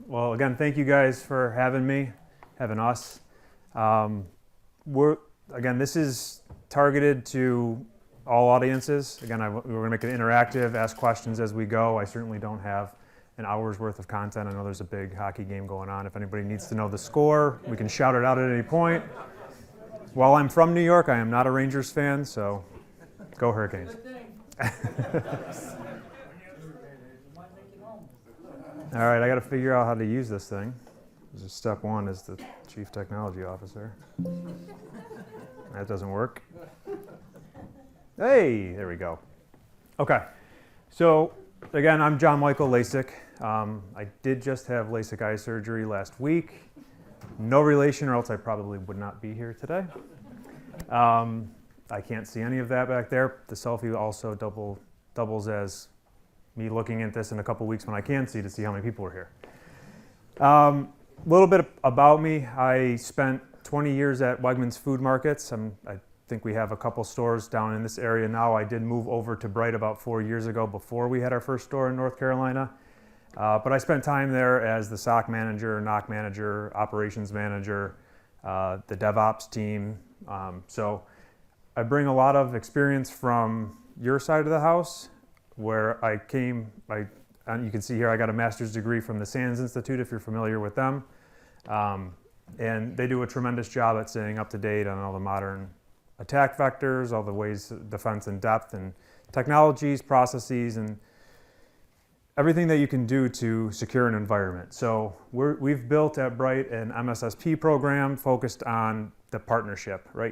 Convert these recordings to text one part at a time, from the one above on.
Well, again, thank you guys for having us. This is targeted to all audiences. Again, we're going to make it interactive, ask questions as we go. I certainly don't have an hour's worth of content. I know there's a big hockey game going on. If anybody needs to know the score, we can shout it out at any point. While I'm from New York, I am not a Rangers fan, so go Hurricanes. All right, I got to figure out how to use this thing. Step one is the Chief Technology Officer. That doesn't work. Hey, there we go. Okay, so again, I'm Jon-Michael Lacek. I did just have LASIK eye surgery last week. No relation, or else I probably would not be here today. I can't see any of that back there. The selfie also doubles as me looking at this in a couple weeks when I can see to see how many people are here. A little bit about me. I spent 20 years at Wegmans Food Markets. I think we have a couple stores down in this area now. I did move over to Brite about 4 years ago before we had our first store in North Carolina. But I spent time there as the SOC manager, NOC manager, operations manager, the DevOps team. So I bring a lot of experience from your side of the house, where I came. And you can see here I got a master's degree from the SANS Institute, if you're familiar with them. And they do a tremendous job at staying up to date on all the modern attack vectors, all the ways defense in depth, and technologies, processes, and everything that you can do to secure an environment. So we've built at Brite an MSSP program focused on the partnership, right?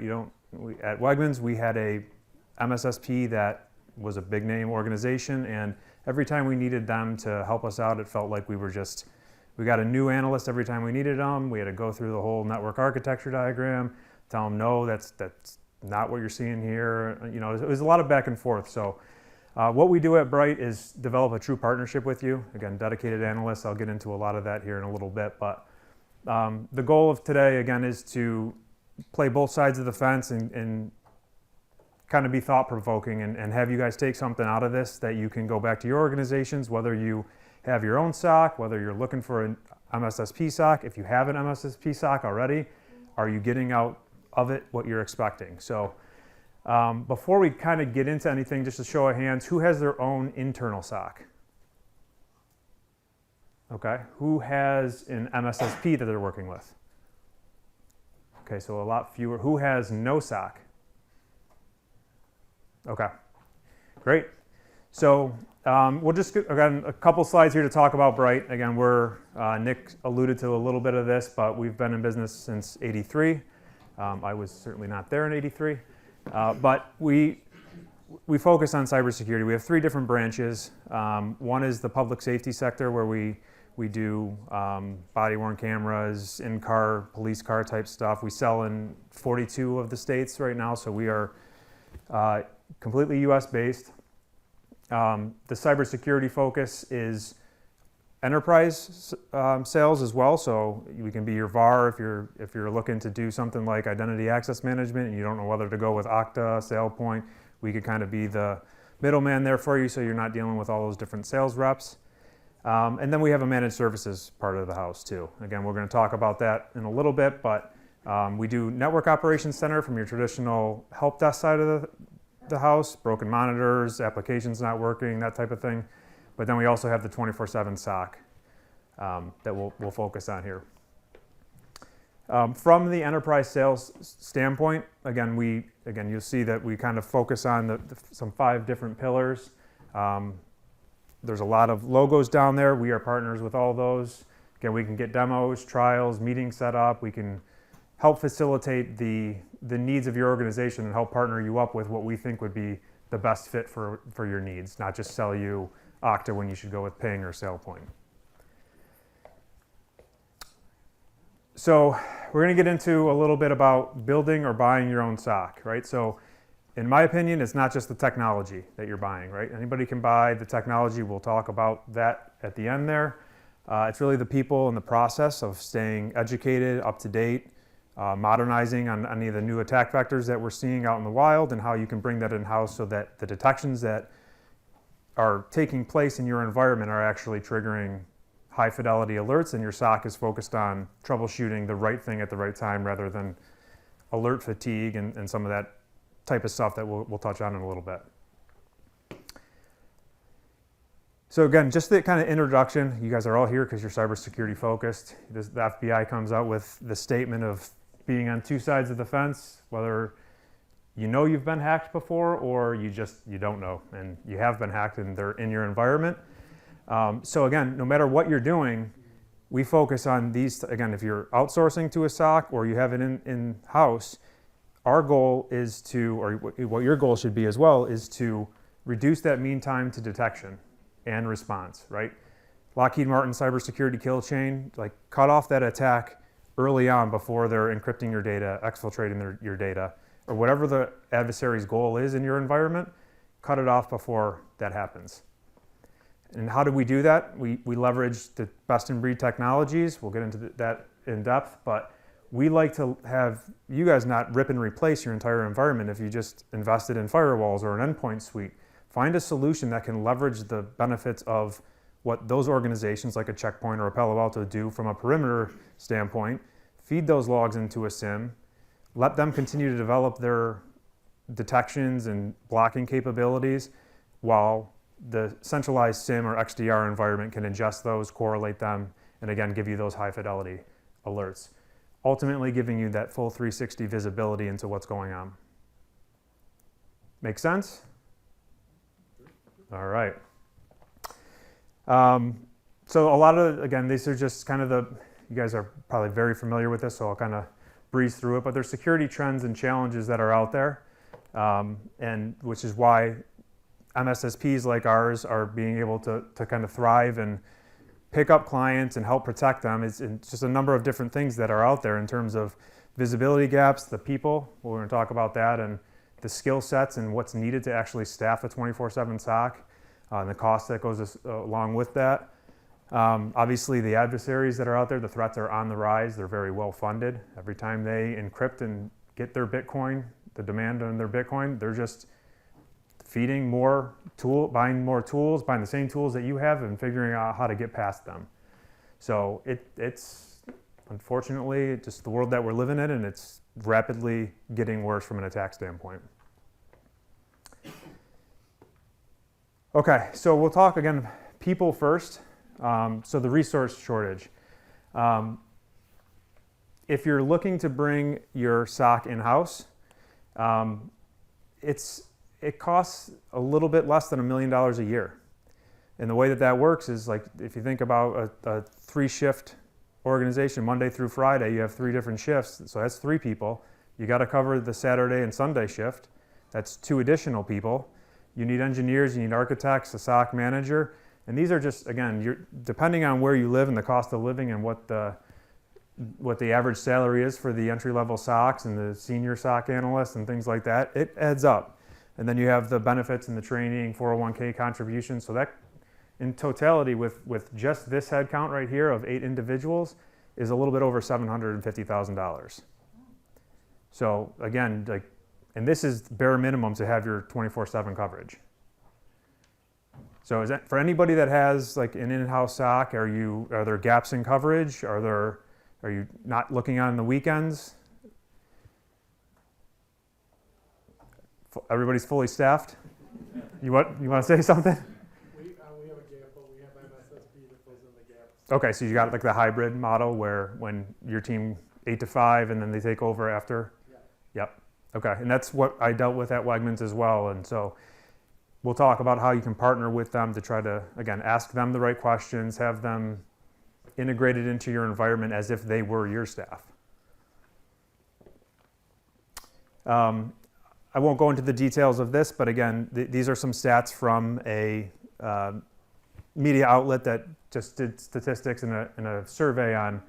At Wegmans, we had a MSSP that was a big name organization, and every time we needed them to help us out, it felt like we got a new analyst every time we needed them. We had to go through the whole network architecture diagram, tell them, no, that's not what you're seeing here. It was a lot of back and forth. So what we do at Brite is develop a true partnership with you. Again, dedicated analysts. I'll get into a lot of that here in a little bit, but the goal of today, again, is to play both sides of the fence and kind of be thought-provoking and have you guys take something out of this that you can go back to your organizations, whether you have your own SOC, whether you're looking for an MSSP SOC. If you have an MSSP SOC already, are you getting out of it what you're expecting? So before we kind of get into anything, just a show of hands, who has their own internal SOC? Okay, who has an MSSP that they're working with? Okay, so a lot fewer. Who has no SOC? Okay, great. So we'll just, again, a couple slides here to talk about Brite. Again, Nick alluded to a little bit of this, but we've been in business since '83. I was certainly not there in '83, but we focus on cybersecurity. We have 3 different branches. One is the public safety sector, where we do body-worn cameras, in-car, police car type stuff. We sell in 42 of the states right now, so we are completely US based. The cybersecurity focus is enterprise sales as well. So we can be your VAR if you're looking to do something like identity access management and you don't know whether to go with Okta, SailPoint. We could kind of be the middleman there for you, so you're not dealing with all those different sales reps. And then we have a managed services part of the house too. Again, we're going to talk about that in a little bit, but we do network operations center from your traditional help desk side of the house, broken monitors, applications not working, that type of thing. But then we also have the 24/7 SOC that we'll focus on here. From the enterprise sales standpoint, again, you'll see that we kind of focus on some 5 different pillars. There's a lot of logos down there. We are partners with all those. Again, we can get demos, trials, meetings set up. We can help facilitate the needs of your organization and help partner you up with what we think would be the best fit for your needs, not just sell you Okta when you should go with Ping or SailPoint. So we're going to get into a little bit about building or buying your own SOC, right? So in my opinion, it's not just the technology that you're buying, right? Anybody can buy the technology. We'll talk about that at the end there. It's really the people and the process of staying educated, up to date, modernizing on any of the new attack vectors that we're seeing out in the wild, and how you can bring that in-house so that the detections that are taking place in your environment are actually triggering high fidelity alerts and your SOC is focused on troubleshooting the right thing at the right time rather than alert fatigue and some of that type of stuff that we'll touch on in a little bit. So again, just the kind of introduction. You guys are all here because you're cybersecurity focused. The FBI comes out with the statement of being on two sides of the fence, whether you know you've been hacked before or you don't know and you have been hacked and they're in your environment. So again, no matter what you're doing, we focus on these. Again, if you're outsourcing to a SOC or you have it in-house, our goal is to, or what your goal should be as well, is to reduce that mean time to detection and response, right? Lockheed Martin cybersecurity kill chain, like cut off that attack early on before they're encrypting your data, exfiltrating your data, or whatever the adversary's goal is in your environment, cut it off before that happens. And how do we do that? We leverage the best in breed technologies. We'll get into that in depth, but we like to have you guys not rip and replace your entire environment if you just invested in firewalls or an endpoint suite. Find a solution that can leverage the benefits of what those organizations like a Checkpoint or a Palo Alto do from a perimeter standpoint. Feed those logs into a SIEM. Let them continue to develop their detections and blocking capabilities while the centralized SIEM or XDR environment can ingest those, correlate them, and again, give you those high fidelity alerts. Ultimately giving you that full 360 visibility into what's going on. Make sense? All right. So a lot of, again, these are just kind of you guys are probably very familiar with this, so I'll kind of breeze through it, but there's security trends and challenges that are out there, and which is why MSSPs like ours are being able to kind of thrive and pick up clients and help protect them. It's just a number of different things that are out there in terms of visibility gaps, the people, we're going to talk about that, and the skill sets and what's needed to actually staff a 24/7 SOC, and the cost that goes along with that. Obviously, the adversaries that are out there, the threats are on the rise. They're very well funded. Every time they encrypt and get their Bitcoin, the demand on their Bitcoin, they're just feeding more buying more tools, buying the same tools that you have and figuring out how to get past them. So it's unfortunately just the world that we're living in, and it's rapidly getting worse from an attack standpoint. Okay, so we'll talk again, people first. So the resource shortage. If you're looking to bring your SOC in-house, it costs a little bit less than $1 million a year. And the way that works is, like, if you think about a 3-shift organization, Monday through Friday, you have 3 different shifts, so that's 3 people. You got to cover the Saturday and Sunday shift. That's 2 additional people. You need engineers, you need architects, a SOC manager, and these are just, again, depending on where you live and the cost of living and what the average salary is for the entry-level SOCs and the senior SOC analysts and things like that, it adds up. And then you have the benefits and the training, 401k contributions. So that, in totality, with just this headcount right here of 8 individuals, is a little bit over $750,000. So again, and this is bare minimum to have your 24/7 coverage. So is that for anybody that has like an in-house SOC? Are there gaps in coverage? Are you not looking on the weekends? Everybody's fully staffed? You want to say something? We have a gap, but we have MSSP that fills in the gaps. Okay, so you got like the hybrid model where when your team 8 to 5 and then they take over after? Yeah. Yep. Okay, and that's what I dealt with at Wegmans as well. And so we'll talk about how you can partner with them to try to, again, ask them the right questions, have them integrated into your environment as if they were your staff. I won't go into the details of this, but again, these are some stats from a media outlet that just did statistics in a survey on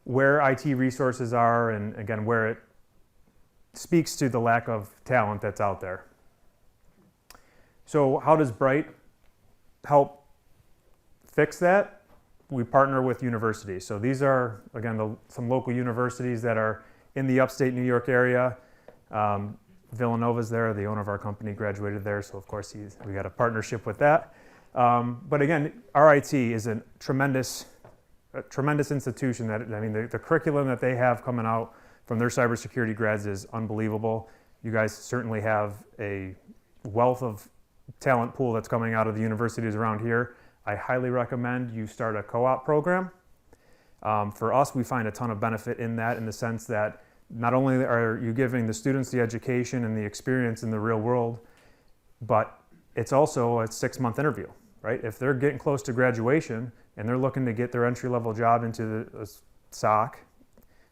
where IT resources are, and again, where it speaks to the lack of talent that's out there. So how does Brite help fix that? We partner with universities. So these are, again, some local universities that are in the upstate New York area. Villanova's there, the owner of our company graduated there, so of course we got a partnership with that. But again, RIT is a tremendous institution. That, I mean, the curriculum that they have coming out from their cybersecurity grads is unbelievable. You guys certainly have a wealth of talent pool that's coming out of the universities around here. I highly recommend you start a co-op program. For us, we find a ton of benefit in that, in the sense that not only are you giving the students the education and the experience in the real world, but it's also a 6-month interview, right? If they're getting close to graduation and they're looking to get their entry-level job into the SOC,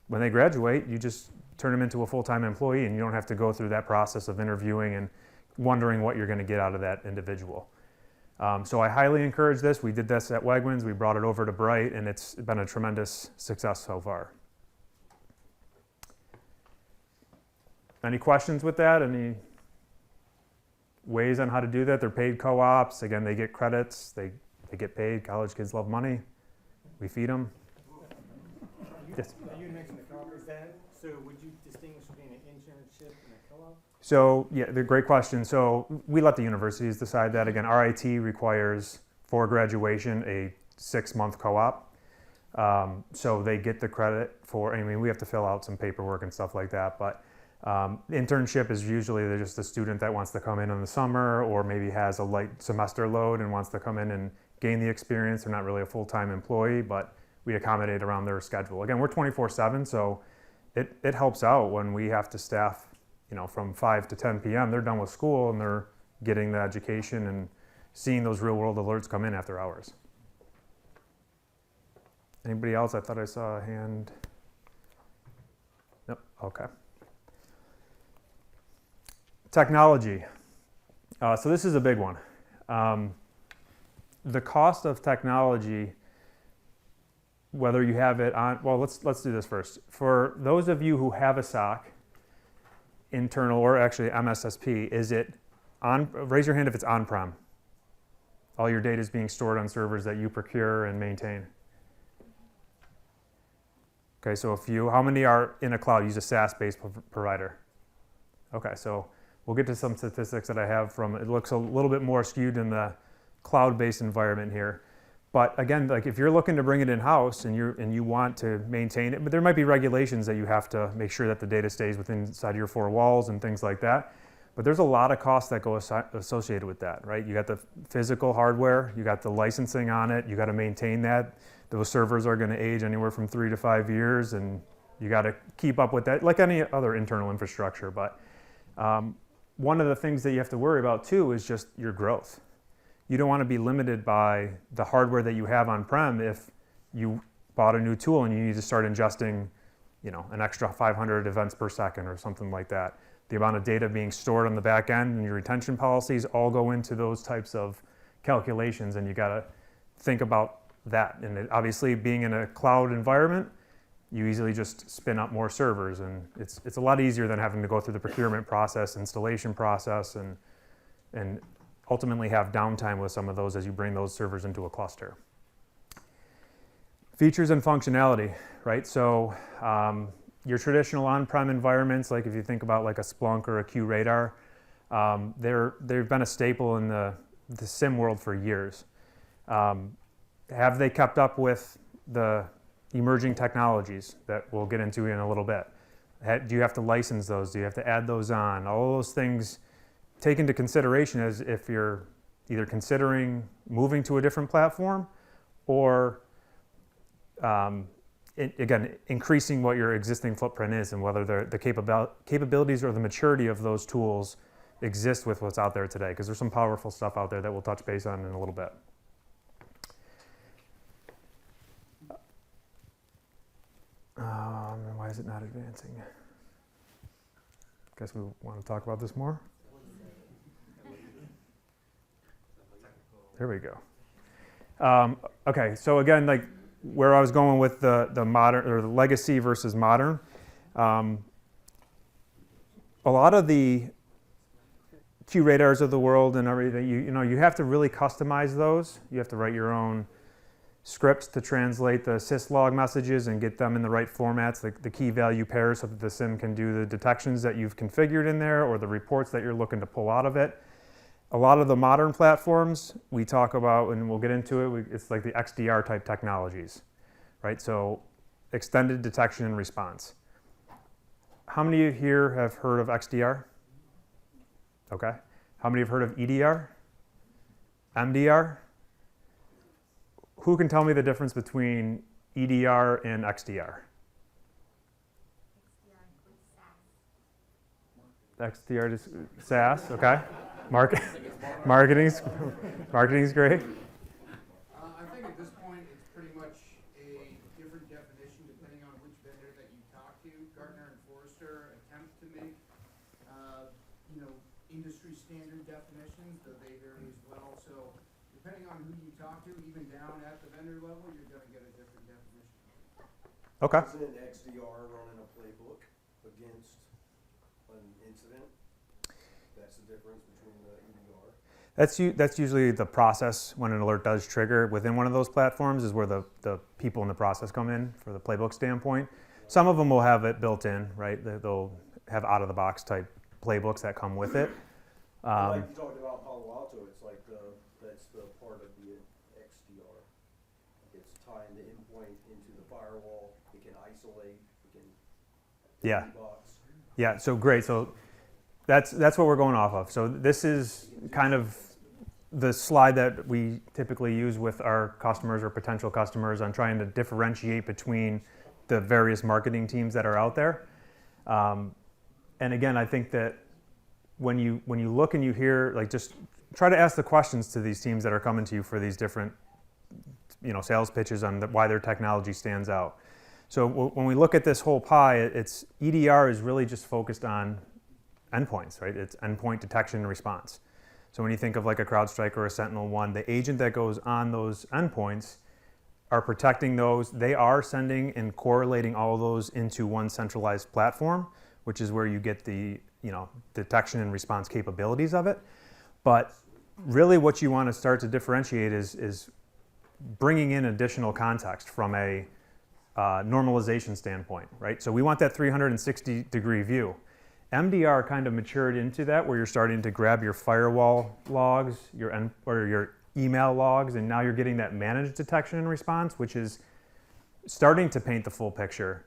when they graduate, you just turn them into a full-time employee, and you don't have to go through that process of interviewing and wondering what you're going to get out of that individual. So I highly encourage this. We did this at Wegmans. We brought it over to Brite, and it's been a tremendous success so far. Any questions with that? Any ways on how to do that? They're paid co-ops. Again, they get credits. They get paid. College kids love money. We feed them. Yes. You mentioned the co-op. Is that, so would you distinguish between an internship and a co-op? So yeah, the great question. So we let the universities decide that. Again, RIT requires for graduation a 6-month co-op. So they get the credit for, I mean, we have to fill out some paperwork and stuff like that, but internship is usually they're just a student that wants to come in the summer, or maybe has a light semester load and wants to come in and gain the experience. They're not really a full-time employee, but we accommodate around their schedule. Again, we're 24/7, so it helps out when we have to staff, you know, from 5 to 10 p.m. They're done with school and they're getting the education and seeing those real-world alerts come in after hours. Anybody else? I thought I saw a hand. Nope. Okay. Technology. So this is a big one. The cost of technology, whether you have it on, well, let's do this first. For those of you who have a SOC, internal or actually MSSP, is it on, raise your hand if it's on-prem. All your data is being stored on servers that you procure and maintain. Okay, so a few. How many are in a cloud, use a SaaS-based provider? Okay, so we'll get to some statistics that I have from, it looks a little bit more skewed in the cloud-based environment here. But again, like if you're looking to bring it in-house and you want to maintain it, but there might be regulations that you have to make sure that the data stays inside your 4 walls and things like that. But there's a lot of costs that go associated with that, right? You got the physical hardware, you got the licensing on it, you got to maintain that. Those servers are going to age anywhere from 3 to 5 years, and you got to keep up with that, like any other internal infrastructure. But one of the things that you have to worry about too is just your growth. You don't want to be limited by the hardware that you have on-prem if you bought a new tool and you need to start ingesting, you know, an extra 500 events per second or something like that. The amount of data being stored on the back end and your retention policies all go into those types of calculations, and you got to think about that. And obviously, being in a cloud environment, you easily just spin up more servers, and it's a lot easier than having to go through the procurement process, installation process, and ultimately have downtime with some of those as you bring those servers into a cluster. Features and functionality, right? So your traditional on-prem environments, like if you think about like a Splunk or a QRadar, they've been a staple in the SIM world for years. Have they kept up with the emerging technologies that we'll get into in a little bit? Do you have to license those? Do you have to add those on? All those things take into consideration as if you're either considering moving to a different platform or, again, increasing what your existing footprint is, and whether the capabilities or the maturity of those tools exist with what's out there today, because there's some powerful stuff out there that we'll touch base on in a little bit. Why is it not advancing? Guess we want to talk about this more. There we go. Okay, so again, like where I was going with the modern or the legacy versus modern, a lot of the QRadars of the world and everything, you know, you have to really customize those. You have to write your own scripts to translate the syslog messages and get them in the right formats, the key value pairs, so that the SIM can do the detections that you've configured in there or the reports that you're looking to pull out of it. A lot of the modern platforms we talk about, and we'll get into it, it's like the XDR type technologies, right? So extended detection and response. How many of you here have heard of XDR? Okay. How many have heard of EDR? MDR? Who can tell me the difference between EDR and XDR? XDR is SaaS, okay. Marketing's great. I think at this point it's pretty much a different definition depending on which vendor that you talk to. Gartner and Forrester attempt to make, industry standard definitions, though they vary as well. So depending on who you talk to, even down at the vendor level, you're going to get a different definition. Okay. Isn't an XDR running a playbook against an incident? That's the difference between the EDR. That's usually the process when an alert does trigger within one of those platforms is where the people in the process come in for the playbook standpoint. Some of them will have it built in, right? They'll have out-of-the-box type playbooks that come with it. Like you talked about Palo Alto, it's like that's the part of the XDR. It's tying the endpoint into the firewall. It can isolate. It can debox. Yeah. So great. So that's what we're going off of. So this is kind of the slide that we typically use with our customers or potential customers on trying to differentiate between the various marketing teams that are out there. And again, I think that when you look and you hear, like, just try to ask the questions to these teams that are coming to you for these different, sales pitches on why their technology stands out. So when we look at this whole pie, it's EDR is really just focused on endpoints, right? It's endpoint detection and response. So when you think of like a CrowdStrike or a SentinelOne, the agent that goes on those endpoints are protecting those. They are sending and correlating all of those into one centralized platform, which is where you get the detection and response capabilities of it. But really what you want to start to differentiate is bringing in additional context from a normalization standpoint, right? So we want that 360-degree view. MDR kind of matured into that, where you're starting to grab your firewall logs, your email logs, and now you're getting that managed detection and response, which is starting to paint the full picture.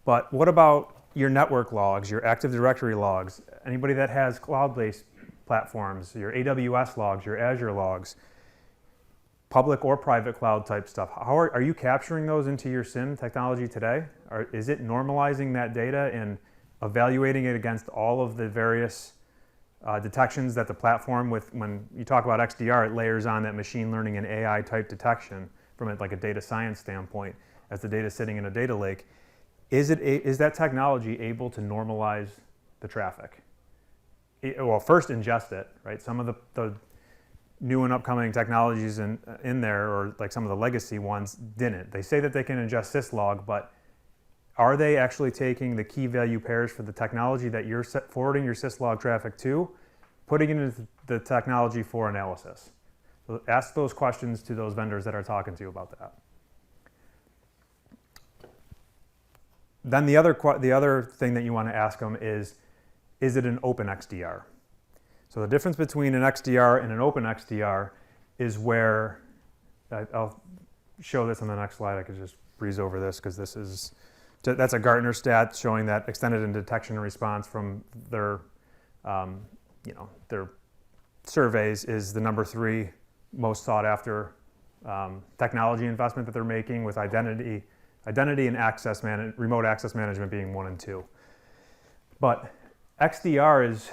But what about your network logs, your Active Directory logs, anybody that has cloud-based platforms, your AWS logs, your Azure logs, public or private cloud type stuff? How are you capturing those into your SIEM technology today? Is it normalizing that data and evaluating it against all of the various detections that the platform when you talk about XDR, it layers on that machine learning and AI type detection from like a data science standpoint as the data sitting in a data lake. Is that technology able to normalize the traffic? Well, first ingest it, right? Some of the new and upcoming technologies in there, or like some of the legacy ones, didn't. They say that they can ingest syslog, but are they actually taking the key value pairs for the technology that you're forwarding your syslog traffic to, putting it into the technology for analysis? So ask those questions to those vendors that are talking to you about that. Then the other thing that you want to ask them is it an open XDR? So the difference between an XDR and an open XDR is where, I'll show this on the next slide. I could just breeze over this because that's a Gartner stat showing that extended and detection and response from their surveys is the number 3 most sought after technology investment that they're making, with identity and remote access management being 1 and 2. But XDR is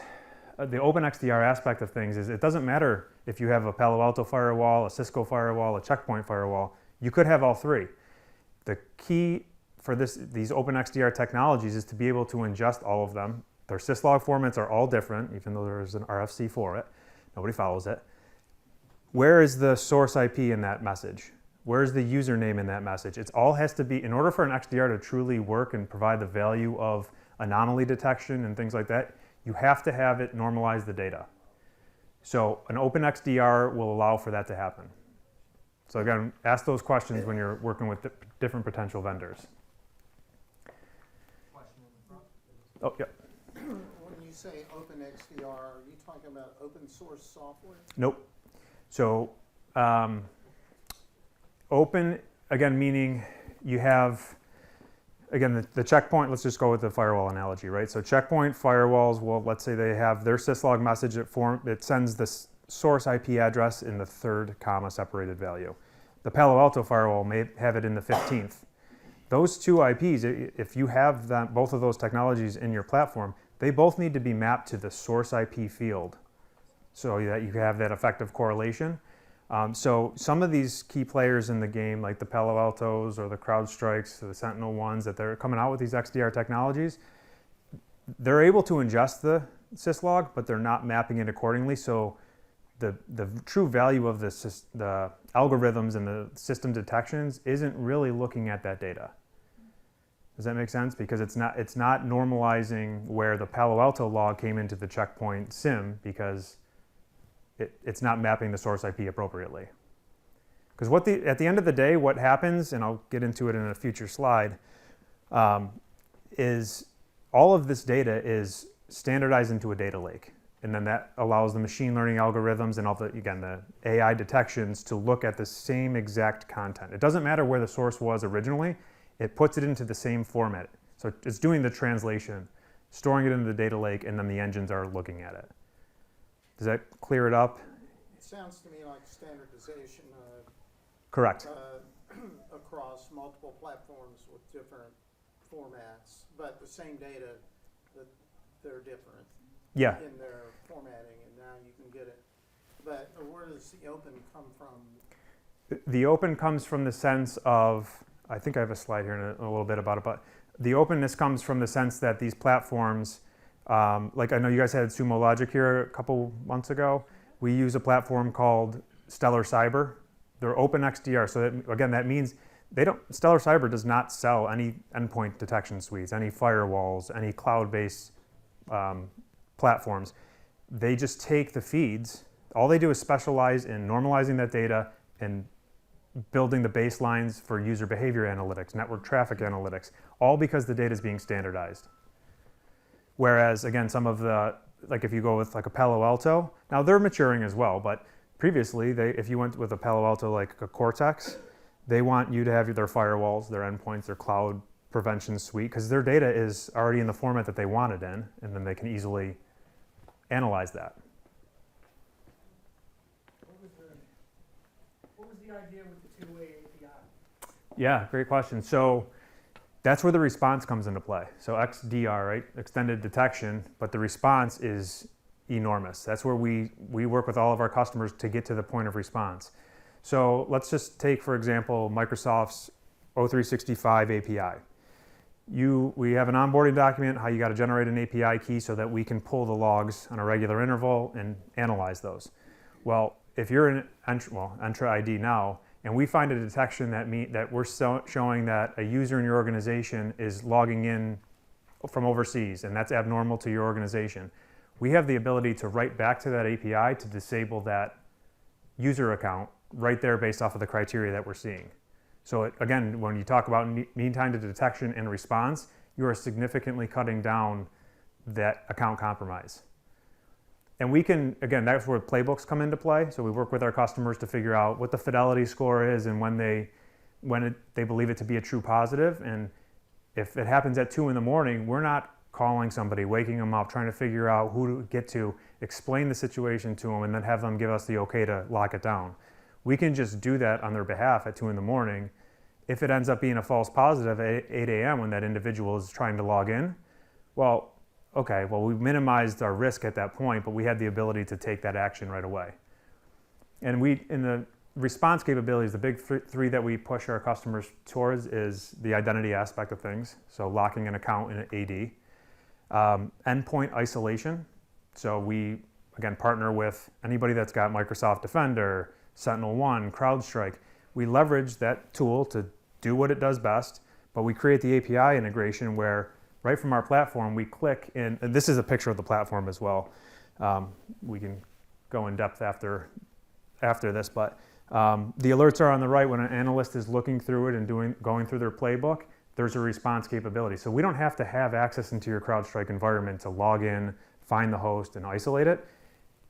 the open XDR aspect of things. Is it doesn't matter if you have a Palo Alto firewall, a Cisco firewall, a Checkpoint firewall. You could have all 3. The key for these open XDR technologies is to be able to ingest all of them. Their syslog formats are all different, even though there's an RFC for it. Nobody follows it. Where is the source IP in that message? Where's the username in that message? It all has to be, in order for an XDR to truly work and provide the value of anomaly detection and things like that, you have to have it normalize the data. So an open XDR will allow for that to happen. So again, ask those questions when you're working with different potential vendors. Question in the front. Oh, yeah. When you say OpenXDR, are you talking about open source software? Nope. So open, again, meaning you have, again, the checkpoint, let's just go with the firewall analogy, right? So checkpoint firewalls, well, let's say they have their syslog message that sends the source IP address in the 3rd comma separated value. The Palo Alto firewall may have it in the 15th. Those two IPs, if you have both of those technologies in your platform, they both need to be mapped to the source IP field so that you have that effective correlation. So some of these key players in the game, like the Palo Altos or the CrowdStrikes or the Sentinel-1s, that they're coming out with these XDR technologies, they're able to ingest the syslog, but they're not mapping it accordingly. So the true value of the algorithms and the system detections isn't really looking at that data. Does that make sense? Because it's not normalizing where the Palo Alto log came into the checkpoint SIM, because it's not mapping the source IP appropriately. Because at the end of the day, what happens, and I'll get into it in a future slide, is all of this data is standardized into a data lake. And then that allows the machine learning algorithms and all the AI detections to look at the same exact content. It doesn't matter where the source was originally, it puts it into the same format. So it's doing the translation, storing it into the data lake, and then the engines are looking at it. Does that clear it up? It sounds to me like standardization Correct. across multiple platforms with different formats, but the same data, that they're different Yeah. in their formatting, and now you can get it. But where does the open come from? The open comes from the sense of, I think I have a slide here in a little bit about it, but the openness comes from the sense that these platforms, like I know you guys had Sumo Logic here a couple months ago. We use a platform called Stellar Cyber. They're open XDR. So that, again, that means Stellar Cyber does not sell any endpoint detection suites, any firewalls, any cloud-based platforms. They just take the feeds. All they do is specialize in normalizing that data and building the baselines for user behavior analytics, network traffic analytics, all because the data is being standardized. Whereas, again, some of the, like if you go with like a Palo Alto, now they're maturing as well, but previously, if you went with a Palo Alto like a Cortex, they want you to have their firewalls, their endpoints, their cloud prevention suite, because their data is already in the format that they want it in, and then they can easily analyze that. What was the idea with the two-way API? Yeah, great question. So that's where the response comes into play. So XDR, right? Extended detection, but the response is enormous. That's where we work with all of our customers to get to the point of response. So let's just take, for example, Microsoft's O365 API. We have an onboarding document, how you got to generate an API key so that we can pull the logs on a regular interval and analyze those. Well, if you're in Entra ID now, and we find a detection that we're showing that a user in your organization is logging in from overseas, and that's abnormal to your organization, we have the ability to write back to that API to disable that user account right there based off of the criteria that we're seeing. So again, when you talk about mean time to detection and response, you are significantly cutting down that account compromise. And we can, again, that's where playbooks come into play. So we work with our customers to figure out what the fidelity score is and when they believe it to be a true positive. And if it happens at 2 a.m, we're not calling somebody, waking them up, trying to figure out who to get to, explain the situation to them, and then have them give us the okay to lock it down. We can just do that on their behalf at 2 a.m. If it ends up being a false positive at 8 a.m. when that individual is trying to log in, well, okay, well, we minimized our risk at that point, but we had the ability to take that action right away. And in the response capabilities, the big three that we push our customers towards is the identity aspect of things, so locking an account in an AD. Endpoint isolation, so we, again, partner with anybody that's got Microsoft Defender, Sentinel-1, CrowdStrike. We leverage that tool to do what it does best, but we create the API integration where right from our platform, we click in, and this is a picture of the platform as well. We can go in depth after this, but the alerts are on the right. When an analyst is looking through it and going through their playbook, there's a response capability. So we don't have to have access into your CrowdStrike environment to log in, find the host and isolate it.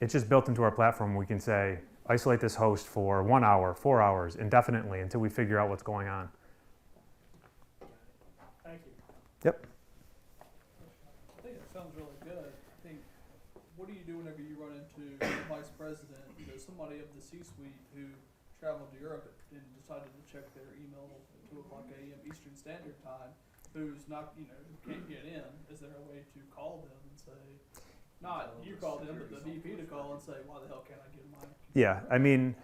It's just built into our platform. We can say, isolate this host for 1 hour, 4 hours, indefinitely until we figure out what's going on. Thank you. Yep. I think it sounds really good. I think, what do you do whenever you run into a vice president, somebody of the C-suite who traveled to Europe and decided to check their email at 2 o'clock a.m. Eastern Standard Time, who's not, who can't get in? Is there a way to call them and say, not you call them, but the VP to call and say, why the hell can't I get mine? Yeah, I mean,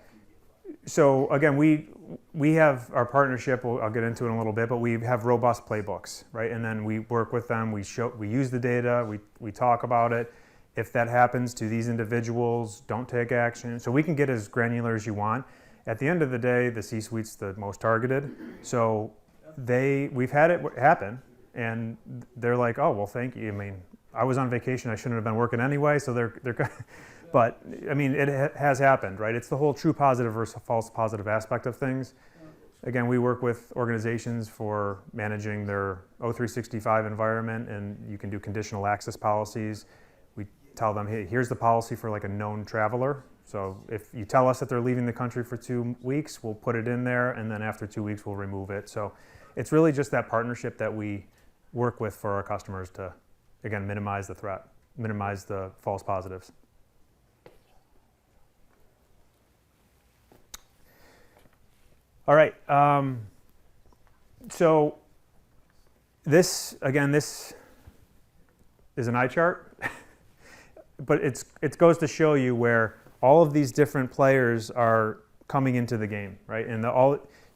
so again, we have our partnership. I'll get into it in a little bit, but we have robust playbooks, right? And then we work with them. We use the data. We talk about it. If that happens to these individuals, don't take action. So we can get as granular as you want. At the end of the day, the C-suite's the most targeted. So we've had it happen, and they're like, oh, well, thank you. I mean, I was on vacation. I shouldn't have been working anyway. So they're but I mean, it has happened, right? It's the whole true positive versus false positive aspect of things. Again, we work with organizations for managing their O365 environment, and you can do conditional access policies. We tell them, hey, here's the policy for like a known traveler. So if you tell us that they're leaving the country for 2 weeks, we'll put it in there, and then after 2 weeks, we'll remove it. So it's really just that partnership that we work with for our customers to, again, minimize the threat, minimize the false positives. All right, so this is an eye chart, but it goes to show you where all of these different players are coming into the game, right? And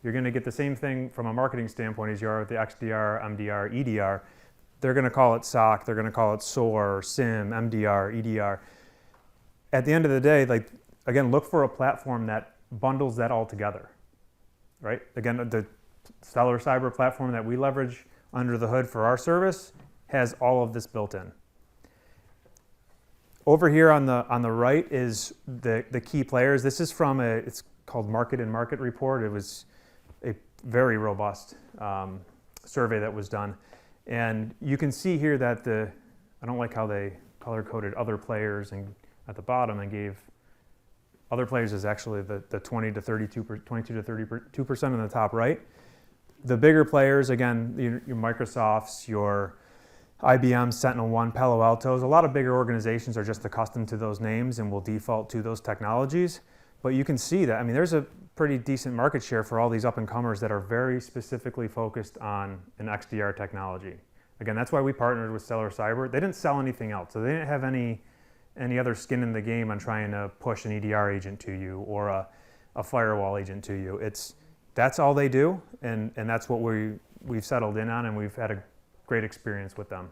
you're going to get the same thing from a marketing standpoint as you are with the XDR, MDR, EDR. They're going to call it SOC, they're going to call it SOAR, SIM, MDR, EDR. At the end of the day, like, again, look for a platform that bundles that all together. Right? Again, the Stellar Cyber platform that we leverage under the hood for our service has all of this built in. Over here on the right is the key players. This is from it's called Market and Market Report. It was a very robust survey that was done. And you can see here that I don't like how they color-coded other players and at the bottom and gave other players is actually the 22 to 32% in the top right. The bigger players, again, your Microsofts, your IBM, SentinelOne, Palo Altos, a lot of bigger organizations are just accustomed to those names and will default to those technologies. But you can see that, I mean, there's a pretty decent market share for all these up-and-comers that are very specifically focused on an XDR technology. Again, that's why we partnered with Stellar Cyber. They didn't sell anything else, so they didn't have any other skin in the game on trying to push an EDR agent to you or a firewall agent to you. That's all they do, and that's what we've settled in on, and we've had a great experience with them.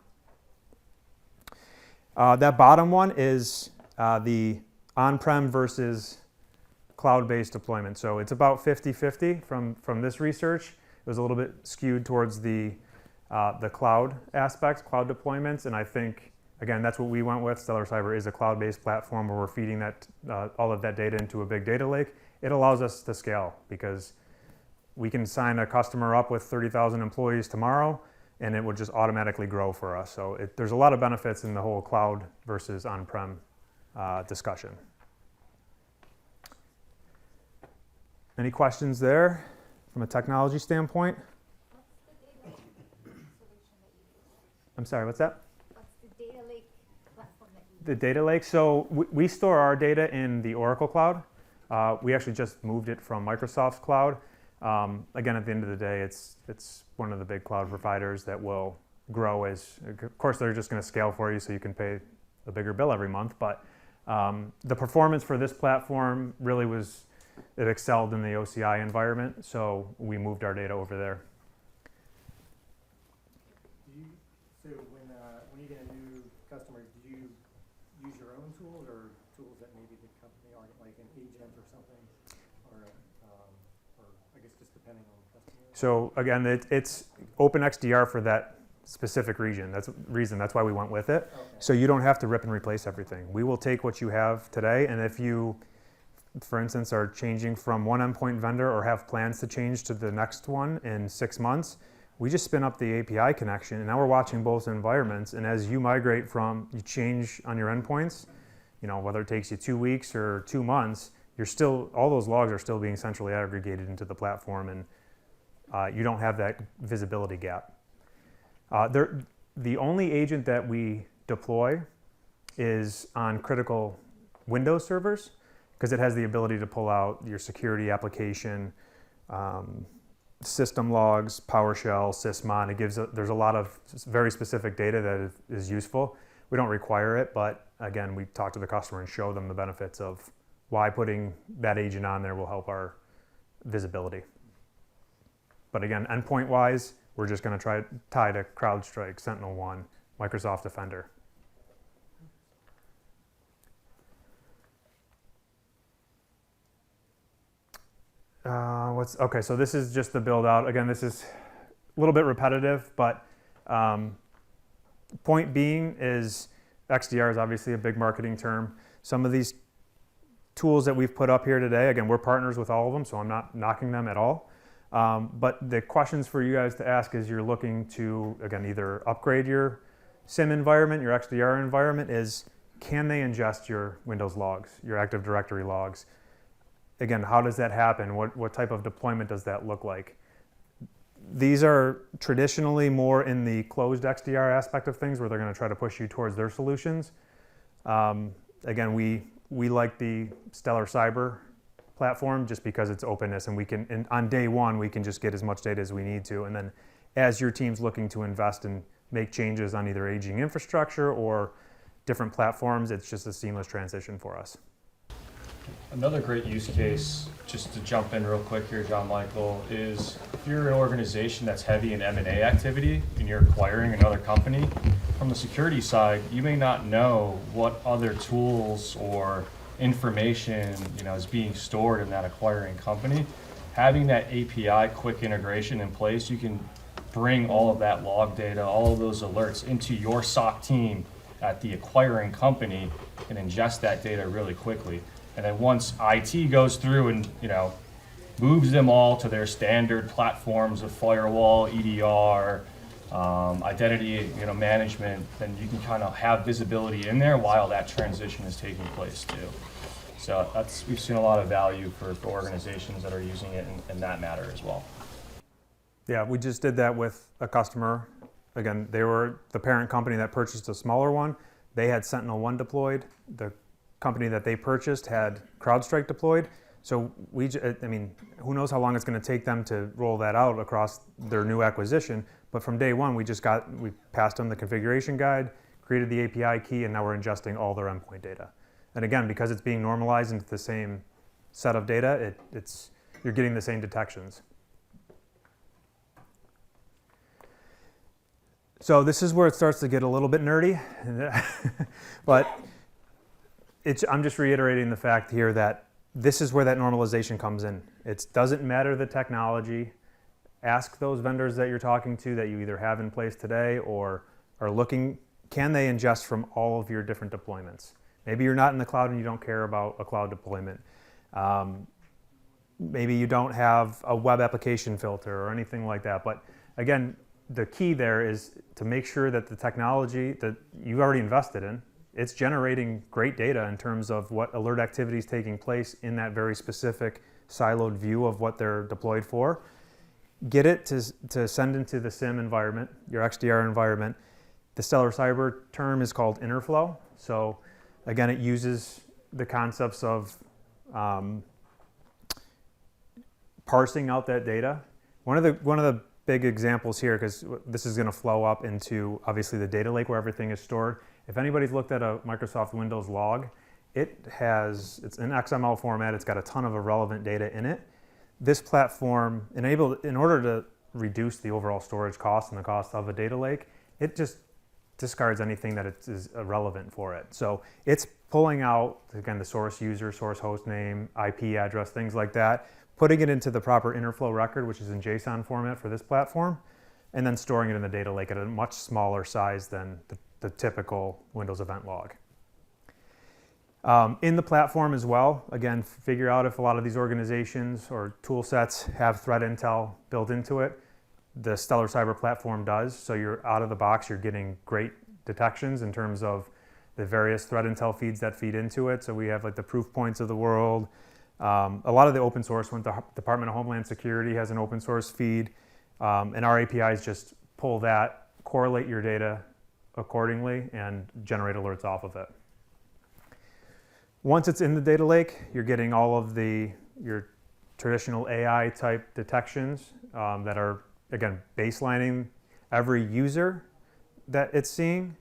That bottom one is the on-prem versus cloud-based deployment. So it's about 50-50 from this research. It was a little bit skewed towards the cloud aspects, cloud deployments, and I think, again, that's what we went with. Stellar Cyber is a cloud-based platform where we're feeding that all of that data into a big data lake. It allows us to scale because we can sign a customer up with 30,000 employees tomorrow, and it would just automatically grow for us. So there's a lot of benefits in the whole cloud versus on-prem discussion. Any questions there from a technology standpoint? What's the data solution that you use? I'm sorry, what's that? What's the data lake platform that you use? The data lake, so we store our data in the Oracle Cloud. We actually just moved it from Microsoft's cloud. Again, at the end of the day, it's one of the big cloud providers that will grow as, of course, they're just going to scale for you so you can pay a bigger bill every month. But the performance for this platform really it excelled in the OCI environment, so we moved our data over there. So when you get a new customer, do you use your own tools or tools that maybe the company aren't, like an agent or something, or I guess just depending on the customer? So again, it's OpenXDR for that specific region. That's why we went with it. Okay. So you don't have to rip and replace everything. We will take what you have today, and if you, for instance, are changing from one endpoint vendor or have plans to change to the next one in 6 months, we just spin up the API connection, and now we're watching both environments. And as you migrate you change on your endpoints, whether it takes you 2 weeks or 2 months, all those logs are still being centrally aggregated into the platform, and you don't have that visibility gap. The only agent that we deploy is on critical Windows servers, because it has the ability to pull out your security application, system logs, PowerShell, sysmon. There's a lot of very specific data that is useful. We don't require it, but again, we talk to the customer and show them the benefits of why putting that agent on there will help our visibility. But again, endpoint-wise, we're just going to try to tie to CrowdStrike, SentinelOne, Microsoft Defender. Okay, so this is just the build out. Again, this is a little bit repetitive, but point being is XDR is obviously a big marketing term. Some of these tools that we've put up here today, again, we're partners with all of them, so I'm not knocking them at all. But the questions for you guys to ask as you're looking to, again, either upgrade your SIEM environment, your XDR environment, is can they ingest your Windows logs, your Active Directory logs? Again, how does that happen? What type of deployment does that look like? These are traditionally more in the closed XDR aspect of things, where they're going to try to push you towards their solutions. Again, we like the Stellar Cyber platform just because it's openness, and on day one, we can just get as much data as we need to. And then as your team's looking to invest and make changes on either aging infrastructure or different platforms, it's just a seamless transition for us. Another great use case, just to jump in real quick here, Jon-Michael, is if you're an organization that's heavy in M&A activity and you're acquiring another company, from the security side, you may not know what other tools or information is being stored in that acquiring company. Having that API quick integration in place, you can bring all of that log data, all of those alerts into your SOC team at the acquiring company and ingest that data really quickly. And then once IT goes through and moves them all to their standard platforms of firewall, EDR, identity management, then you can kind of have visibility in there while that transition is taking place too. So we've seen a lot of value for organizations that are using it in that matter as well. Yeah, we just did that with a customer. Again, they were the parent company that purchased a smaller one. They had SentinelOne deployed. The company that they purchased had CrowdStrike deployed. So who knows how long it's going to take them to roll that out across their new acquisition. But from day one, we passed them the configuration guide, created the API key, and now we're ingesting all their endpoint data. And again, because it's being normalized into the same set of data, you're getting the same detections. So this is where it starts to get a little bit nerdy, but I'm just reiterating the fact here that this is where that normalization comes in. It doesn't matter the technology. Ask those vendors that you're talking to that you either have in place today or are looking, can they ingest from all of your different deployments? Maybe you're not in the cloud and you don't care about a cloud deployment. Maybe you don't have a web application filter or anything like that. But again, the key there is to make sure that the technology that you've already invested in, it's generating great data in terms of what alert activity is taking place in that very specific siloed view of what they're deployed for. Get it to send into the SIEM environment, your XDR environment. The Stellar Cyber term is called interflow. So again, it uses the concepts of parsing out that data. One of the big examples here, because this is going to flow up into obviously the data lake where everything is stored. If anybody's looked at a Microsoft Windows log, it's in XML format. It's got a ton of irrelevant data in it. This platform in order to reduce the overall storage cost and the cost of a data lake, it just discards anything that is irrelevant for it. So it's pulling out, again, the source user, source host name, IP address, things like that, putting it into the proper interflow record, which is in JSON format for this platform, and then storing it in the data lake at a much smaller size than the typical Windows event log. In the platform as well, again, figure out if a lot of these organizations or tool sets have threat intel built into it. the Stellar Cyber platform does. So you're out of the box, you're getting great detections in terms of the various threat intel feeds that feed into it. So we have like the proof points of the world. A lot of the open source, when the Department of Homeland Security has an open source feed, and our APIs just pull that, correlate your data accordingly, and generate alerts off of it. Once it's in the data lake, you're getting all of your traditional AI type detections that are, again, baselining every user that it's seeing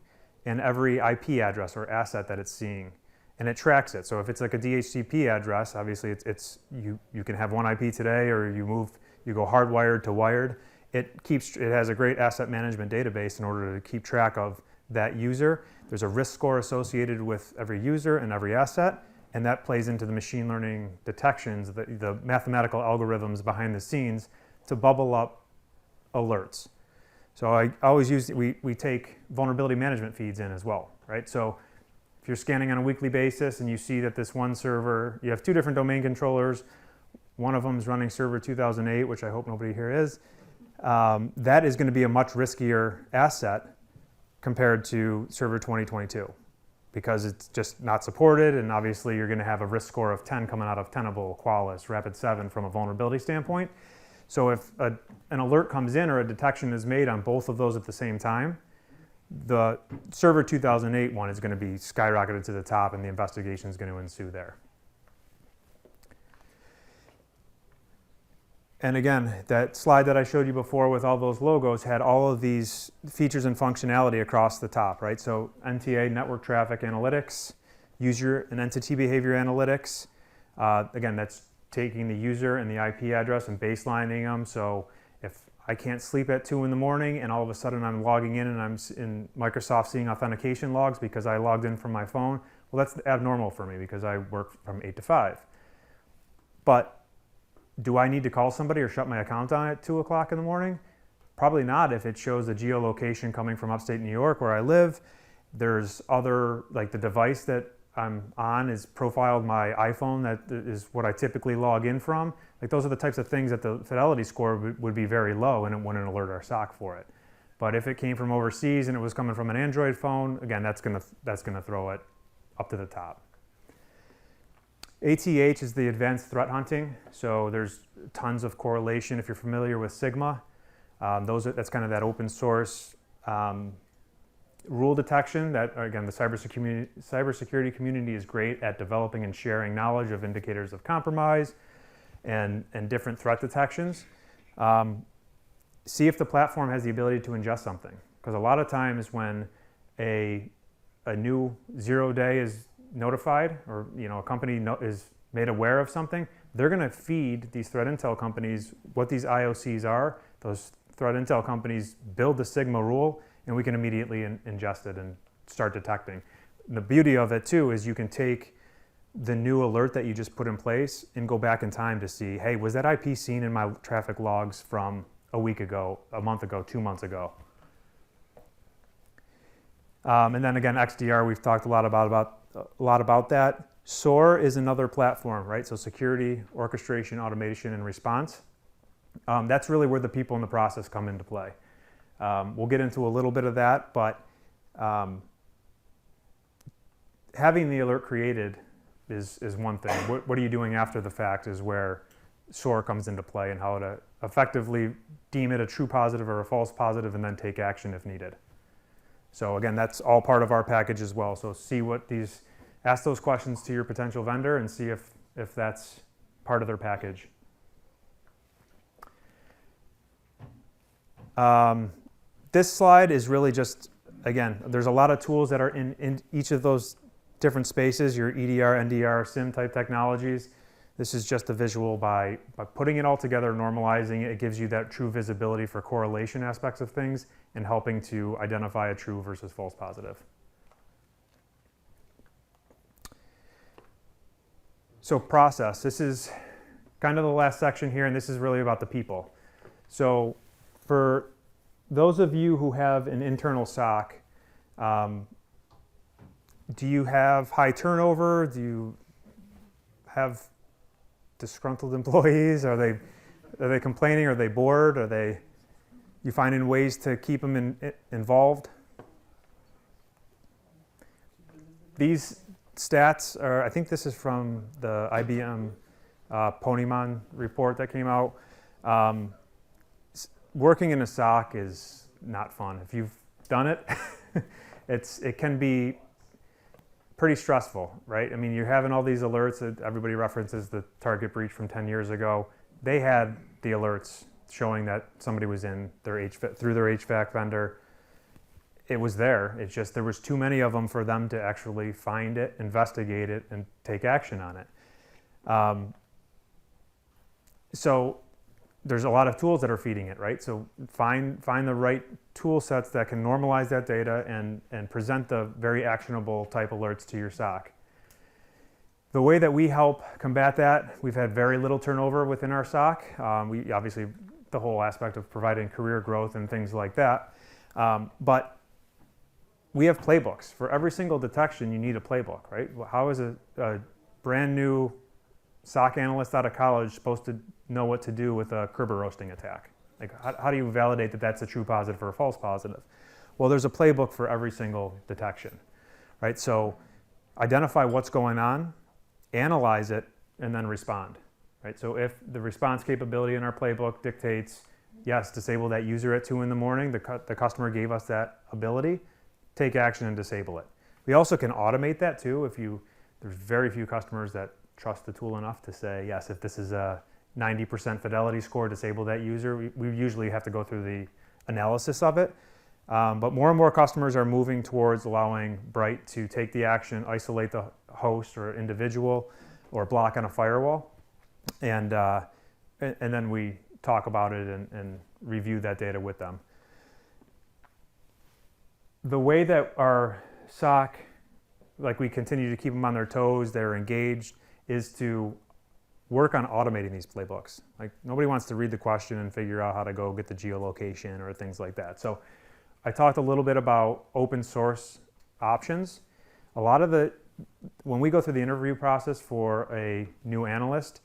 and every IP address or asset that it's seeing, and it tracks it. So if it's like a DHCP address, obviously you can have one IP today, or you go hardwired to wired. It has a great asset management database in order to keep track of that user. There's a risk score associated with every user and every asset, and that plays into the machine learning detections, the mathematical algorithms behind the scenes to bubble up alerts. So I always we take vulnerability management feeds in as well, right? So if you're scanning on a weekly basis and you see that this one server, you have two different domain controllers, one of them is running server 2008, which I hope nobody here is, that is going to be a much riskier asset compared to server 2022 because it's just not supported, and obviously you're going to have a risk score of 10 coming out of Tenable, Qualys, Rapid7 from a vulnerability standpoint. So if an alert comes in or a detection is made on both of those at the same time, the server 2008 one is going to be skyrocketed to the top, and the investigation is going to ensue there. And again, that slide that I showed you before with all those logos had all of these features and functionality across the top, right? So NTA, network traffic analytics, user and entity behavior analytics. Again, that's taking the user and the IP address and baselining them. So if I can't sleep at 2 in the morning and all of a sudden I'm logging in and I'm in Microsoft seeing authentication logs because I logged in from my phone, well, that's abnormal for me because I work from 8 to 5. But do I need to call somebody or shut my account down at 2 o'clock in the morning? Probably not if it shows a geolocation coming from upstate New York where I live. There's other, like the device that I'm on is profiled my iPhone, that is what I typically log in from. Like those are the types of things that the fidelity score would be very low and it wouldn't alert our SOC for it. But if it came from overseas and it was coming from an Android phone, again, that's gonna throw it up to the top. ATH is the advanced threat hunting. So there's tons of correlation. If you're familiar with Sigma, that's kind of that open source rule detection. That again, the cybersecurity community is great at developing and sharing knowledge of indicators of compromise and different threat detections. See if the platform has the ability to ingest something, because a lot of times when a new 0-day is notified, or a company is made aware of something, they're going to feed these threat intel companies what these IOCs are. Those threat intel companies build the Sigma rule, and we can immediately ingest it and start detecting. And the beauty of it too is you can take the new alert that you just put in place and go back in time to see, hey, was that IP seen in my traffic logs from a week ago, a month ago, 2 months ago? And then again, XDR, we've talked a lot about that. SOAR is another platform, right? So security, orchestration, automation, and response. That's really where the people in the process come into play. We'll get into a little bit of that, but having the alert created is one thing. What are you doing after the fact is where SOAR comes into play, and how to effectively deem it a true positive or a false positive and then take action if needed. So again, that's all part of our package as well. So ask those questions to your potential vendor and see if that's part of their package. This slide is really just, again, there's a lot of tools that are in each of those different spaces, your EDR, NDR, SIM type technologies. This is just a visual by putting it all together, normalizing it. It gives you that true visibility for correlation aspects of things and helping to identify a true versus false positive. So process, this is kind of the last section here, and this is really about the people. So for those of you who have an internal SOC, do you have high turnover? Do you have disgruntled employees? Are they complaining? Are they bored? Are they You finding ways to keep them involved? These stats are, I think this is from the IBM Ponymon report that came out. Working in a SOC is not fun. If you've done it, it can be pretty stressful, right? I mean, you're having all these alerts that everybody references the Target breach from 10 years ago. They had the alerts showing that somebody was in their HVAC, through their HVAC vendor. It was there. It's just there was too many of them for them to actually find it, investigate it, and take action on it. So there's a lot of tools that are feeding it, right? So find the right tool sets that can normalize that data and present the very actionable type alerts to your SOC. The way that we help combat that, we've had very little turnover within our SOC. We obviously, the whole aspect of providing career growth and things like that. But we have playbooks. For every single detection, you need a playbook, right? How is a brand new SOC analyst out of college supposed to know what to do with a Kerber roasting attack? Like, how do you validate that that's a true positive or a false positive? Well, there's a playbook for every single detection, right? So identify what's going on, analyze it, and then respond, right? So if the response capability in our playbook dictates, yes, disable that user at 2 in the morning, the customer gave us that ability, take action and disable it. We also can automate that too. There's very few customers that trust the tool enough to say, yes, if this is a 90% fidelity score, disable that user. We usually have to go through the analysis of it. But more and more customers are moving towards allowing Brite to take the action, isolate the host or individual, or block on a firewall. And then we talk about it and review that data with them. The way that our SOC, like we continue to keep them on their toes, they're engaged, is to work on automating these playbooks. Like, nobody wants to read the question and figure out how to go get the geolocation or things like that. So I talked a little bit about open source options. A lot of when we go through the interview process for a new analyst,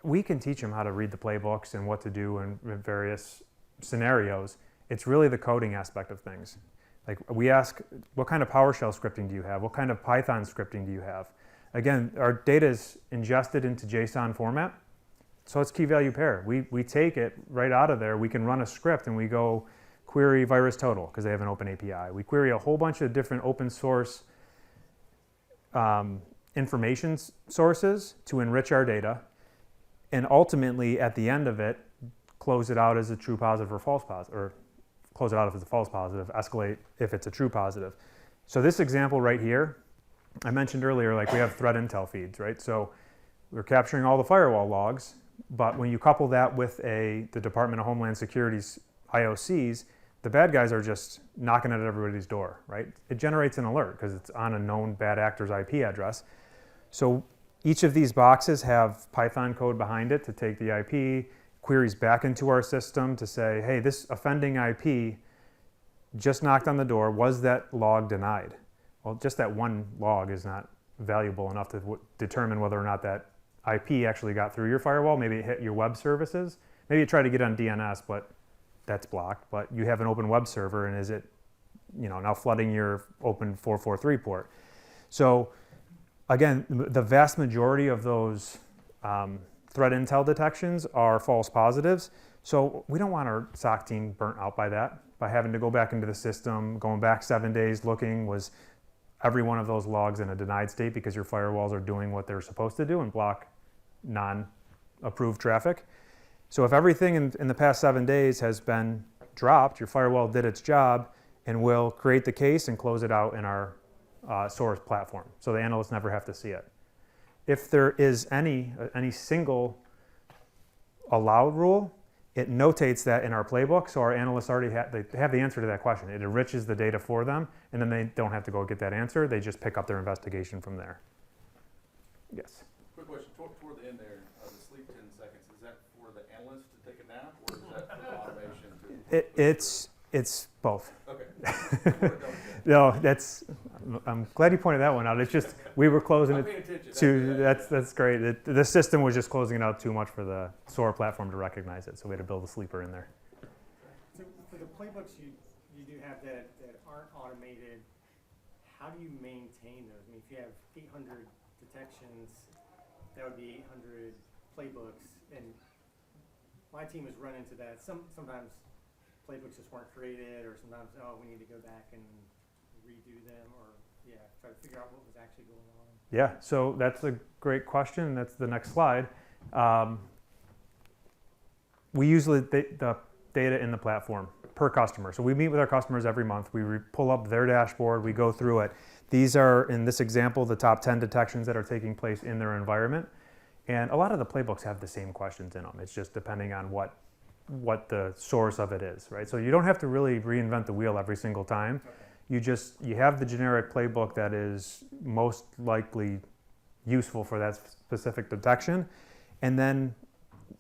we can teach them how to read the playbooks and what to do in various scenarios. It's really the coding aspect of things. Like, we ask, what kind of PowerShell scripting do you have? What kind of Python scripting do you have? Again, our data is ingested into JSON format, so it's key value pair. We take it right out of there. We can run a script and we go query virus total because they have an open API. We query a whole bunch of different open source information sources to enrich our data, and ultimately at the end of it, close it out as a true positive or false positive, or close it out if it's a false positive, escalate if it's a true positive. So this example right here, I mentioned earlier, like, we have threat intel feeds, right? So we're capturing all the firewall logs, but when you couple that with the Department of Homeland Security's IOCs, the bad guys are just knocking at everybody's door, right? It generates an alert because it's on a known bad actor's IP address. So each of these boxes have Python code behind it to take the IP, queries back into our system to say, hey, this offending IP just knocked on the door. Was that log denied? Well, just that one log is not valuable enough to determine whether or not that IP actually got through your firewall. Maybe it hit your web services. Maybe you tried to get on DNS, but that's blocked. But you have an open web server, and is it, now flooding your open 443 port? So again, the vast majority of those threat intel detections are false positives. So we don't want our SOC team burnt out by that, by having to go back into the system, going back 7 days looking, was every one of those logs in a denied state because your firewalls are doing what they're supposed to do and block non-approved traffic. So if everything in the past 7 days has been dropped, your firewall did its job, and we'll create the case and close it out in our source platform, so the analysts never have to see it. If there is any single allowed rule, it notates that in our playbook, so our analysts already have the answer to that question. It enriches the data for them, and then they don't have to go get that answer. They just pick up their investigation from there. Yes? Quick question. Toward the end there, the sleep 10 seconds, is that for the analyst to take a nap, or is that for automation? It's both. Okay. No, I'm glad you pointed that one out. It's just, we were closing that's great. The system was just closing it out too much for the SOAR platform to recognize it, so we had to build a sleeper in there. So For the playbooks you do have that aren't automated, how do you maintain those? I mean, if you have 800 detections, that would be 800 playbooks, and my team has run into that. Sometimes playbooks just weren't created, or sometimes, we need to go back and redo them, or try to figure out what was actually going on. Yeah, so that's a great question. That's the next slide. We use the data in the platform per customer. So we meet with our customers every month. We pull up their dashboard. We go through it. These are, in this example, the top 10 detections that are taking place in their environment. And a lot of the playbooks have the same questions in them. It's just depending on what the source of it is, right? So you don't have to really reinvent the wheel every single time. Okay. You have the generic playbook that is most likely useful for that specific detection. And then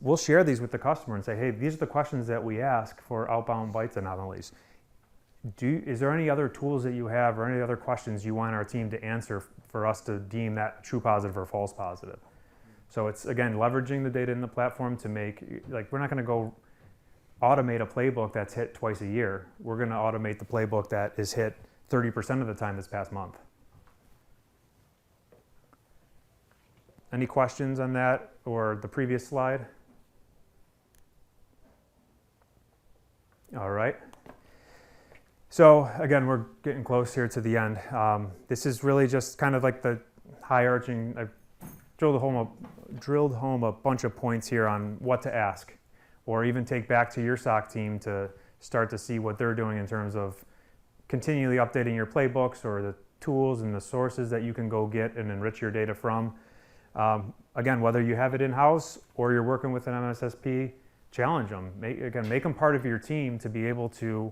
we'll share these with the customer and say, hey, these are the questions that we ask for outbound Brite anomalies. Is there any other tools that you have or any other questions you want our team to answer for us to deem that true positive or false positive? So it's, again, leveraging the data in the platform to make, like, we're not going to go automate a playbook that's hit twice a year. We're going to automate the playbook that is hit 30% of the time this past month. Any questions on that or the previous slide? All right. So again, we're getting close here to the end. This is really just kind of like the high-arching, I've drilled home a bunch of points here on what to ask, or even take back to your SOC team to start to see what they're doing in terms of continually updating your playbooks or the tools and the sources that you can go get and enrich your data from. Again, whether you have it in-house or you're working with an MSSP, challenge them. Make them part of your team to be able to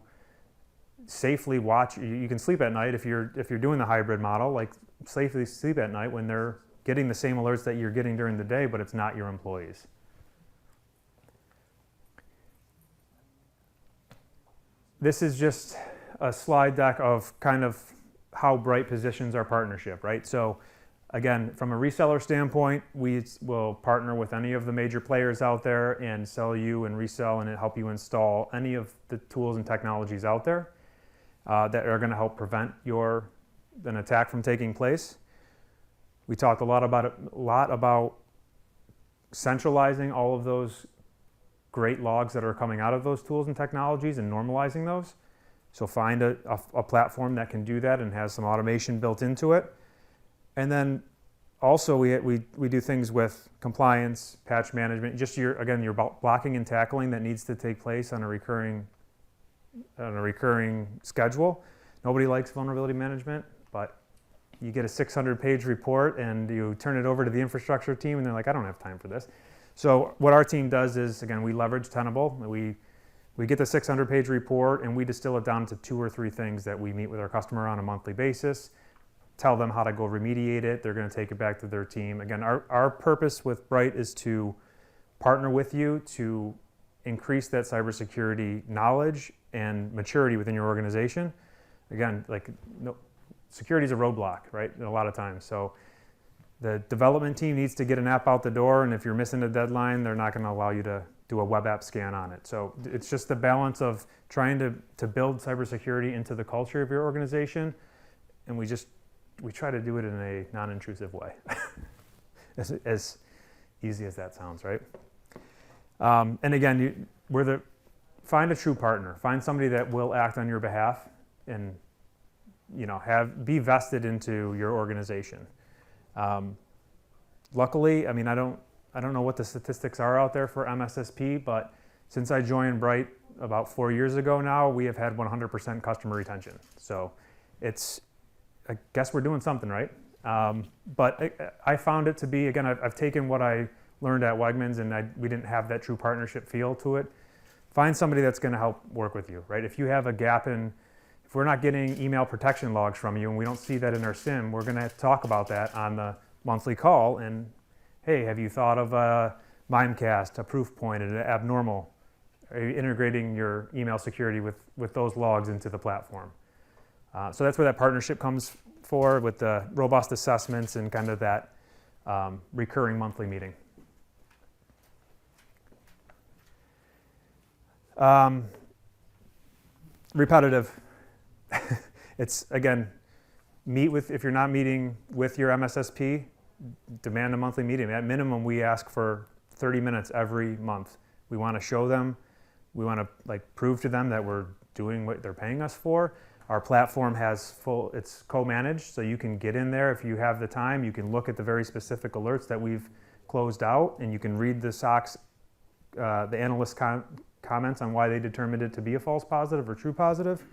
safely watch. You can sleep at night if you're doing the hybrid model, like safely sleep at night when they're getting the same alerts that you're getting during the day, but it's not your employees. This is just a slide deck of kind of how Brite positions our partnership, right? So again, from a reseller standpoint, we will partner with any of the major players out there and sell you and resell and help you install any of the tools and technologies out there that are going to help prevent an attack from taking place. We talked a lot about centralizing all of those great logs that are coming out of those tools and technologies and normalizing those. So find a platform that can do that and has some automation built into it. And then also we do things with compliance, patch management, just your blocking and tackling that needs to take place on a recurring schedule. Nobody likes vulnerability management, but you get a 600-page report and you turn it over to the infrastructure team and they're like, I don't have time for this. So what our team does is, again, we leverage Tenable. We get the 600-page report and we distill it down to 2 or 3 things that we meet with our customer on a monthly basis, tell them how to go remediate it. They're going to take it back to their team. Again, our purpose with Brite is to partner with you to increase that cybersecurity knowledge and maturity within your organization. Again, security is a roadblock, right? A lot of times. So the development team needs to get an app out the door, and if you're missing a deadline, they're not going to allow you to do a web app scan on it. So it's just the balance of trying to build cybersecurity into the culture of your organization, and we try to do it in a non-intrusive way, as easy as that sounds, right? And again, find a true partner. Find somebody that will act on your behalf and be vested into your organization. Luckily, I mean, I don't know what the statistics are out there for MSSP, but since I joined Brite about 4 years ago now, we have had 100% customer retention. So I guess we're doing something right. But I found it to be, again, I've taken what I learned at Wegmans and we didn't have that true partnership feel to it. Find somebody that's going to help work with you, right? If you have a gap if we're not getting email protection logs from you and we don't see that in our SIM, we're going to talk about that on the monthly call. And hey, have you thought of a Mimecast, a Proofpoint, and an Abnormal? Are you integrating your email security with those logs into the platform? So that's where that partnership comes for, with the robust assessments and kind of that recurring monthly meeting. repetitive. It's, again, if you're not meeting with your MSSP, demand a monthly meeting. At minimum, we ask for 30 minutes every month. We want to show them, we want to prove to them that we're doing what they're paying us for. Our platform it's co-managed, so you can get in there if you have the time. You can look at the very specific alerts that we've closed out, and you can read the SOC's, the analyst comments on why they determined it to be a false positive or true positive.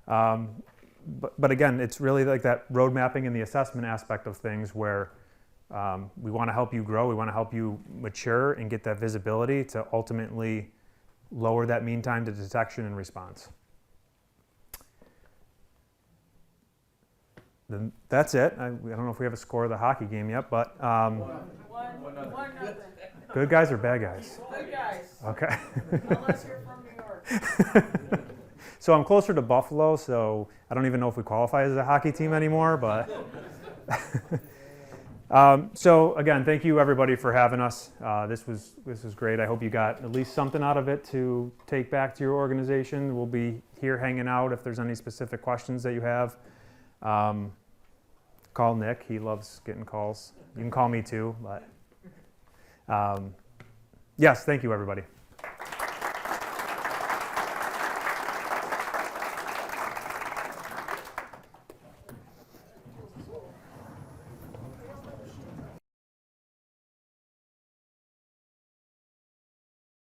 But again, it's really like that road mapping and the assessment aspect of things where we want to help you grow, we want to help you mature and get that visibility to ultimately lower that mean time to detection and response. Then that's it. I don't know if we have a score of the hockey game yet, but One nothing. good guys or bad guys? Good guys. Okay. Unless you're from New York. So I'm closer to Buffalo, so I don't even know if we qualify as a hockey team anymore, but so again, thank you everybody for having us. This was great. I hope you got at least something out of it to take back to your organization. We'll be here hanging out if there's any specific questions that you have. Call Nick. He loves getting calls. You can call me too, but yes, thank you everybody.